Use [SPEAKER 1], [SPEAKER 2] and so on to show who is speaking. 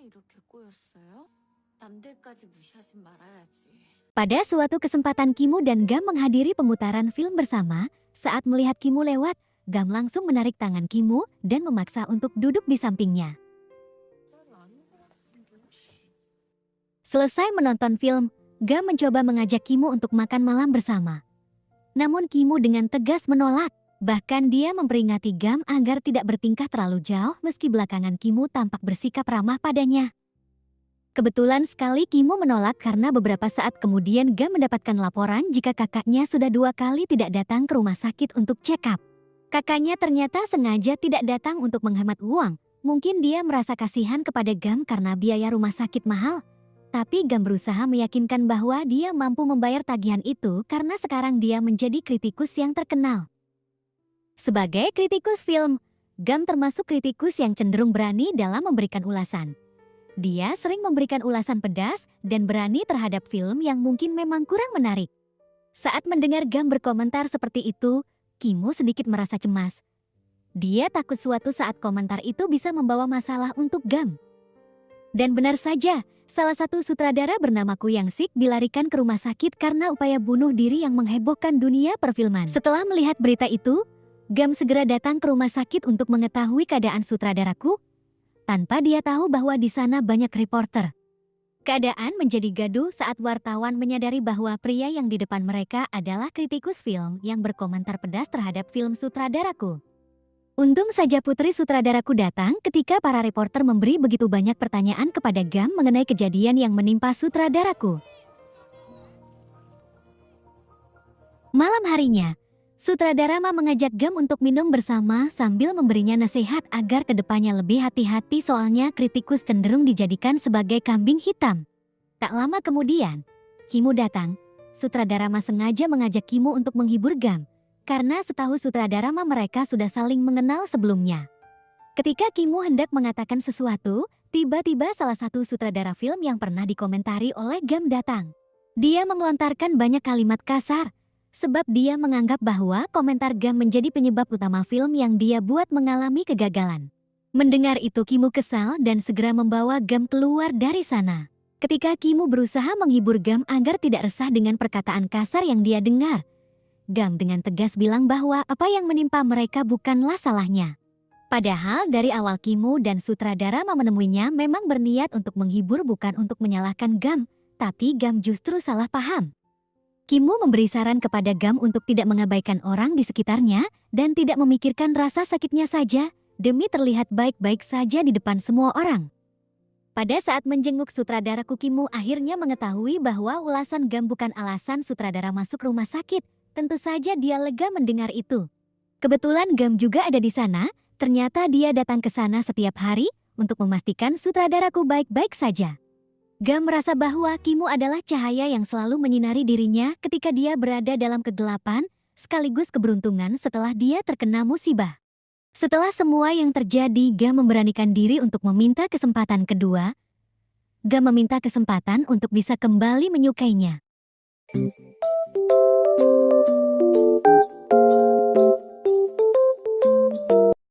[SPEAKER 1] 이렇게 꼬였어요? 남들까지 무시하지 말아야지.
[SPEAKER 2] Pada suatu kesempatan Kimu dan Gam menghadiri pemutaran film bersama. Saat melihat Kimu lewat, Gam langsung menarik tangan Kimu dan memaksa untuk duduk di sampingnya. Selesai menonton film, Gam mencoba mengajak Kimu untuk makan malam bersama. Namun Kimu dengan tegas menolak. Bahkan dia memperingati Gam agar tidak bertingkah terlalu jauh meski belakangan Kimu tampak bersikap ramah padanya. Kebetulan sekali Kimu menolak karena beberapa saat kemudian Gam mendapatkan laporan jika kakaknya sudah 2 kali tidak datang ke rumah sakit untuk check-up. Kakaknya ternyata sengaja tidak datang untuk menghemat uang. Mungkin dia merasa kasihan kepada Gam karena biaya rumah sakit mahal. Tapi Gam berusaha meyakinkan bahwa dia mampu membayar tagihan itu karena sekarang dia menjadi kritikus yang terkenal. Sebagai kritikus film, Gam termasuk kritikus yang cenderung berani dalam memberikan ulasan. Dia sering memberikan ulasan pedas dan berani terhadap film yang mungkin memang kurang menarik. Saat mendengar Gam berkomentar seperti itu, Kimu sedikit merasa cemas. Dia takut suatu saat komentar itu bisa membawa masalah untuk Gam. Dan benar saja, salah satu sutradara bernama Koo Yang-sik dilarikan ke rumah sakit karena upaya bunuh diri yang menghebohkan dunia perfilman. Setelah melihat berita itu, Gam segera datang ke rumah sakit untuk mengetahui keadaan sutradaraku. Tanpa dia tahu bahwa di sana banyak reporter. Keadaan menjadi gaduh saat wartawan menyadari bahwa pria yang di depan mereka adalah kritikus film yang berkomentar pedas terhadap film sutradaraku. Untung saja putri sutradaraku datang ketika para reporter memberi begitu banyak pertanyaan kepada Gam mengenai kejadian yang menimpa sutradaraku. Malam harinya, sutradara Ma mengajak Gam untuk minum bersama sambil memberinya nasihat agar kedepannya lebih hati-hati soalnya kritikus cenderung dijadikan sebagai kambing hitam. Tak lama kemudian, Kimu datang. Sutradara Ma sengaja mengajak Kimu untuk menghibur Gam, karena setahu sutradara Ma mereka sudah saling mengenal sebelumnya. Ketika Kimu hendak mengatakan sesuatu, tiba-tiba salah satu sutradara film yang pernah dikomentari oleh Gam datang. Dia mengelontarkan banyak kalimat kasar, sebab dia menganggap bahwa komentar Gam menjadi penyebab utama film yang dia buat mengalami kegagalan. Mendengar itu Kimu kesal dan segera membawa Gam keluar dari sana. Ketika Kimu berusaha menghibur Gam agar tidak resah dengan perkataan kasar yang dia dengar, Gam dengan tegas bilang bahwa apa yang menimpa mereka bukanlah salahnya. Padahal dari awal Kimu dan sutradara Ma menemuinya memang berniat untuk menghibur bukan untuk menyalahkan Gam, tapi Gam justru salah paham. Kimu memberi saran kepada Gam untuk tidak mengabaikan orang di sekitarnya dan tidak memikirkan rasa sakitnya saja demi terlihat baik-baik saja di depan semua orang. Pada saat menjenguk sutradaraku, Kimu akhirnya mengetahui bahwa ulasan Gam bukan alasan sutradara masuk rumah sakit. Tentu saja dia lega mendengar itu. Kebetulan Gam juga ada di sana, ternyata dia datang ke sana setiap hari untuk memastikan sutradaraku baik-baik saja. Gam merasa bahwa Kimu adalah cahaya yang selalu menyinari dirinya ketika dia berada dalam kegelapan, sekaligus keberuntungan setelah dia terkena musibah. Setelah semua yang terjadi, Gam memberanikan diri untuk meminta kesempatan kedua. Gam meminta kesempatan untuk bisa kembali menyukainya.